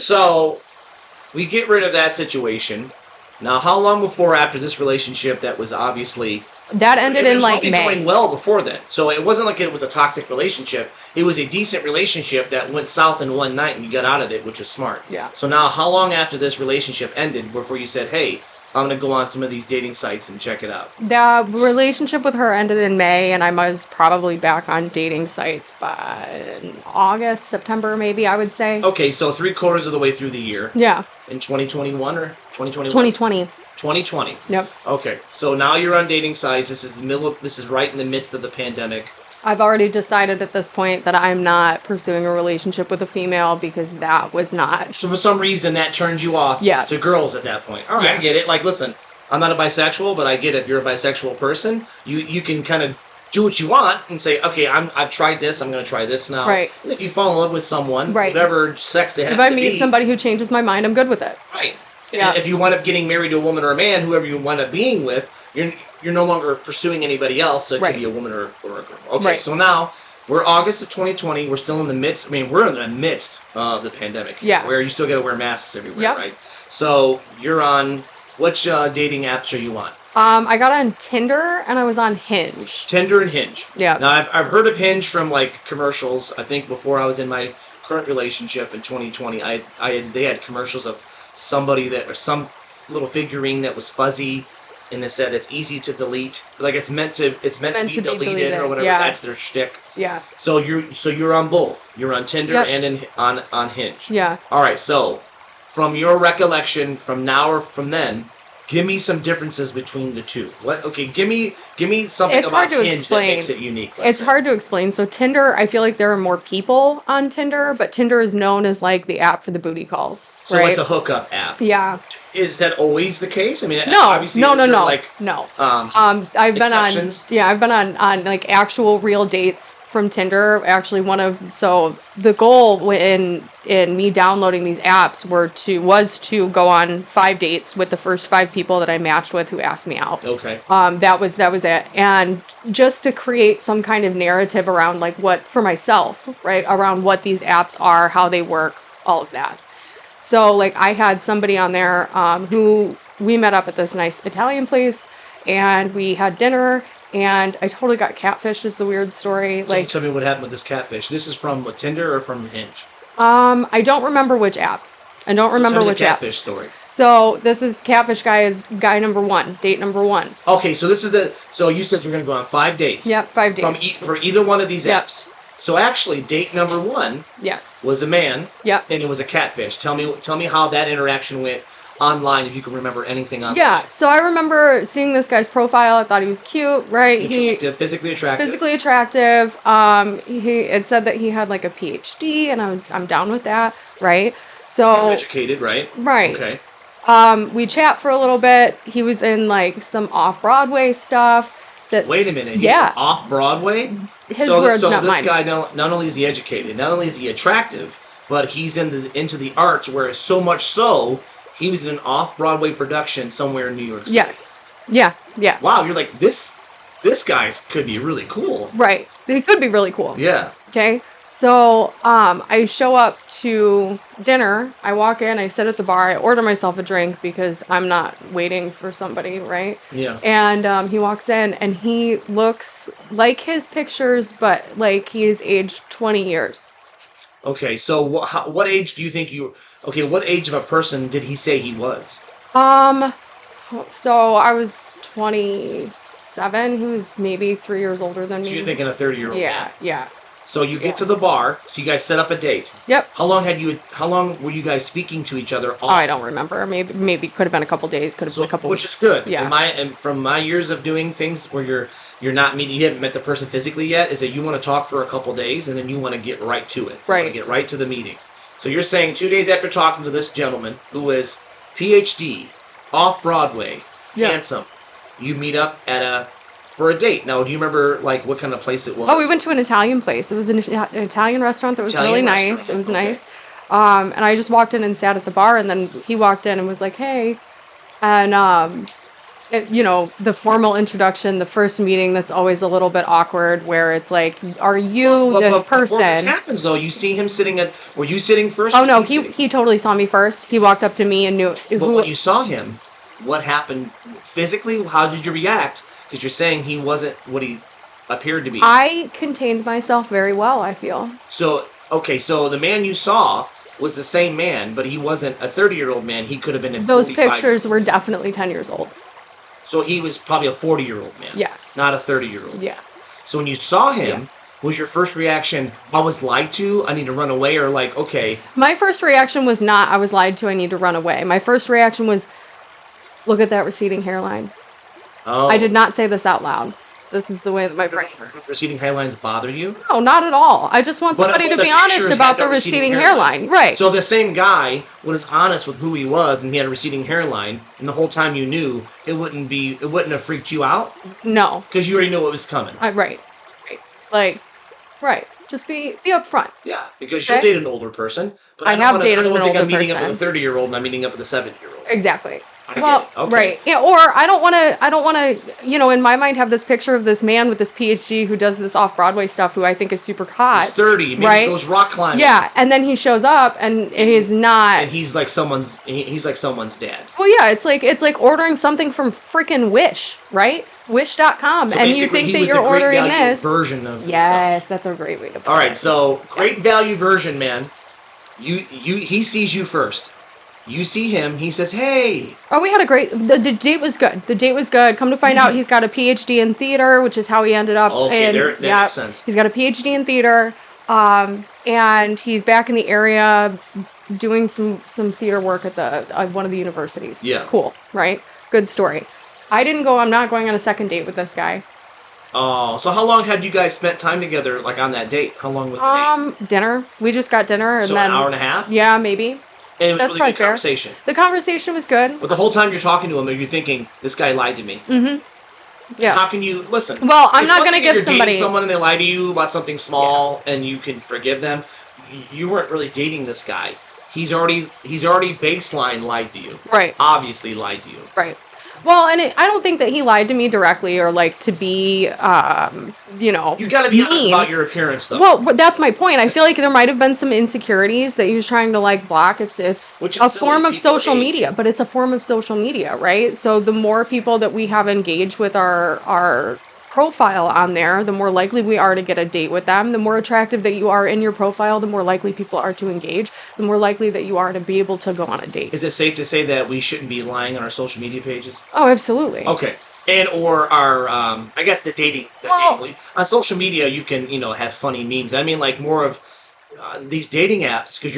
So we get rid of that situation. Now, how long before after this relationship that was obviously That ended it in was like probably May. going well before then. So it wasn't like it was a toxic relationship. It was a decent relationship that went south in one night and you got out of it, which was smart. Yeah. So now, how long after this relationship ended before you said, "Hey, I'm gonna go on some of these dating sites and check it out"? The relationship with her ended in May, and I was probably back on dating sites by August, September, maybe, I would say. Okay, so 3/4 of the way through the year Yeah, in 2021 or 2021. 2020. 2020. Yep. Okay, so now you're on dating sites. This is this is right in the midst of the pandemic. I've already decided at this point that I'm not pursuing a relationship with a female because that was not. So for some reason that turns you off Yeah. to girls at that point. All right, Yeah. I get it. Like, listen, I'm not a bisexual, but I get if you're a bisexual person, you can kind of do what you want and say, okay, I've tried this, I'm going to try this now. Right. And if you fall in love with someone, Right. whatever sex they have If I to meet be, somebody who changes my mind, I'm good with it. right. Yeah. And if you wind up getting married to a woman or a man, whoever you wind up being with, you're no longer pursuing anybody else. So it Right. could be a woman or a girl. Okay, Right. so now we're August of 2020. We're still in the midst. I mean, we're in the midst of the pandemic. Yeah. Where you still got to wear masks everywhere, Yep. right? So you're on which dating apps are you on? I got on Tinder and I was on Hinge. Tinder and Hinge. Yeah. Now I've heard of Hinge from like commercials. I think before I was in my current relationship in 2020, they had commercials of somebody or some little figurine that was fuzzy, and it said it's easy to delete. Like it's meant to be deleted or whatever. Yeah. That's their shtick. Yeah. So you're on both. You're on Tinder Yep. and on Hinge. Yeah. All right. So from your recollection, from now or from then, give me some differences between the two. Okay, give me something It's about hard to Hinge explain. that makes it unique. It's hard to explain. So Tinder, I feel like there are more people on Tinder, but Tinder is known as like the app for the booty calls. So right? it's a hookup app. Yeah. Is that always the case? I mean, No. obviously, No. is No. there, No. like, no. I've exceptions? been on like actual real dates from Tinder. Actually, so the goal in me downloading these apps was to go on 5 dates with the first 5 people that I matched with who asked me out. Okay. That was it. And just to create some kind of narrative around like what for myself, right? Around what these apps are, how they work, all of that. So like I had somebody on there who we met up at this nice Italian place and we had dinner and I totally got catfished is the weird story. So tell me what happened with this catfish. This is from what, Tinder or from Hinge? I don't remember which app. I don't remember tell me which the app. catfish story. So this is Catfish Guy is guy number 1, date number 1. Okay, so this is so you said you're going to go on 5 dates. Yep, 5 dates. For either one of these Yep. apps. So actually, date number 1 Yes. was a man. Yep. And it was a catfish. Tell me how that interaction went online, if you can remember anything on. Yeah, so I remember seeing this guy's profile. I thought he was cute, right? Physically attractive. Physically attractive. It said that he had like a PhD, and I'm down with that, right? So educated, right? Right. Okay. We chat for a little bit. He was in like some off-Broadway stuff. Wait a minute. Yeah. He's off Broadway. His words, not this mine. guy not only is he educated, not only is he attractive, but he's into the arts. Where so much so, he was in an off-Broadway production somewhere in New York City. Yes. Yeah. Yeah. Wow, you're like this guy could be really cool. Right. He could be really cool. Yeah. Okay. So I show up to dinner. I walk in. I sit at the bar. I order myself a drink because I'm not waiting for somebody, right? Yeah. And he walks in, and he looks like his pictures, but like he's aged 20 years. Okay, so what age do you think you? Okay, what age of a person did he say he was? So I was 27. He was maybe 3 years older than me. So you're thinking a 30-year-old Yeah. man. Yeah. So you get to the bar. So you guys set up a date. Yep. How long were you guys speaking to each other off? Oh, I don't remember. Maybe could have been a couple days. Could have been a couple which weeks. is good. Yeah. And from my years of doing things where you're not meeting, you haven't met the person physically yet, is that you want to talk for a couple days and then you want to get right to it. Right. You want to get right to the meeting. So you're saying 2 days after talking to this gentleman who is PhD, off Broadway, handsome, you meet up for a date. Now, do you remember like what kind of place it was? Oh, we went to an Italian place. It was an Italian restaurant that was really nice. It was nice. And I just walked in and sat at the bar, and then he walked in and was like, "Hey," and the formal introduction, the first meeting, that's always a little bit awkward, where it's like, are you this Before this person? happens, though, you see him sitting at. Were you sitting first? Oh Was no, sitting? he totally saw me first. He walked up to me and knew But who. when you saw him, what happened physically? How did you react? Because you're saying he wasn't what he appeared to be. I contained myself very well, I feel. So, okay, so the man you saw was the same man, but he wasn't a 30-year-old man. He could have been a Those 45. pictures were definitely 10 years old. So he was probably a 40-year-old man. Yeah. Not a 30-year-old. Yeah. So when you saw him, was your first reaction, I was lied to, I need to run away, or like, okay. My first reaction was not, I was lied to, I need to run away. My first reaction was, look at that receding hairline. Oh. I did not say this out loud. This is the way that my brain works. Receding hairlines bother you? No, not at all. I just want somebody to the be honest pictures about had the receding hairline. Right. So if the same guy was honest with who he was and he had a receding hairline, and the whole time you knew, it wouldn't have freaked you out? No. Because you already knew it was coming. Right. Right. Just be upfront. Yeah, because you'll date an older person. But I have dated an older I'm meeting up person. with a 30-year-old and I'm meeting up with a 7-year-old. Exactly. I Well, get it. Okay. right. Yeah, or I don't want to, in my mind, have this picture of this man with this PhD who does this off-Broadway stuff, who I think is super hot. He's 30, maybe right? he goes rock climbing. Yeah, and then he shows up and he's not. And he's like someone's dad. Well, yeah, it's like ordering something from freaking Wish, right? Wish.com, So and you basically, think he that was you're the great ordering value this version of Yes, himself. that's a great way to put it. All right, so great value version, man. He sees you first. You see him. He says, "Hey." Oh, we had a great. The date was good. The date was good. Come to find out, he's got a PhD in theater, which is how he ended up. Okay, that makes sense. He's got a PhD in theater, and he's back in the area doing some theater work at one of the universities. Yeah. It's cool, right? Good story. I'm not going on a second date with this guy. Oh, so how long had you guys spent time together, like on that date? How long was the date? Dinner. We just got dinner, and So then an hour and a half? Yeah, maybe. And it was That's really probably good fair. conversation. The conversation was good. But the whole time you're talking to him, are you thinking, this guy lied to me? Mm-hmm. Yeah. How can you, listen. Well, I'm it's not one going to thing if give you're somebody. dating someone and they lie to you about something small and you can forgive them. You weren't really dating this guy. He's already baseline lied to you. Right. Obviously lied to you. Right. Well, and I don't think that he lied to me directly or like to be, You got to be honest mean. about your appearance, though. Well, but that's my point. I feel like there might have been some insecurities that he was trying to like block. It's Which a is silly. form of People social age. media, but it's a form of social media, right? So the more people that we have engaged with our profile on there, the more likely we are to get a date with them. The more attractive that you are in your profile, the more likely people are to engage. The more likely that you are to be able to go on a date. Is it safe to say that we shouldn't be lying on our social media pages? Oh, absolutely. Okay. And or our, I guess the dating. On social media, you can, have funny memes. I mean, like more of these dating apps, because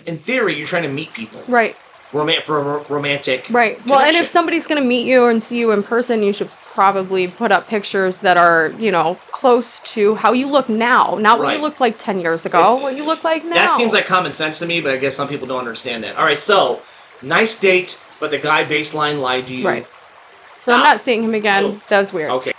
in theory, you're trying to meet people. Right. For a romantic Right. Well, and connection. if somebody's going to meet you and see you in person, you should probably put up pictures that are, close to how you look now. Not what Right. you looked like 10 years ago, what you look like now. That seems like common sense to me, but I guess some people don't understand that. All right, so, nice date, but the guy baseline lied to you. Right. So I'm not seeing him again. That was weird. Okay.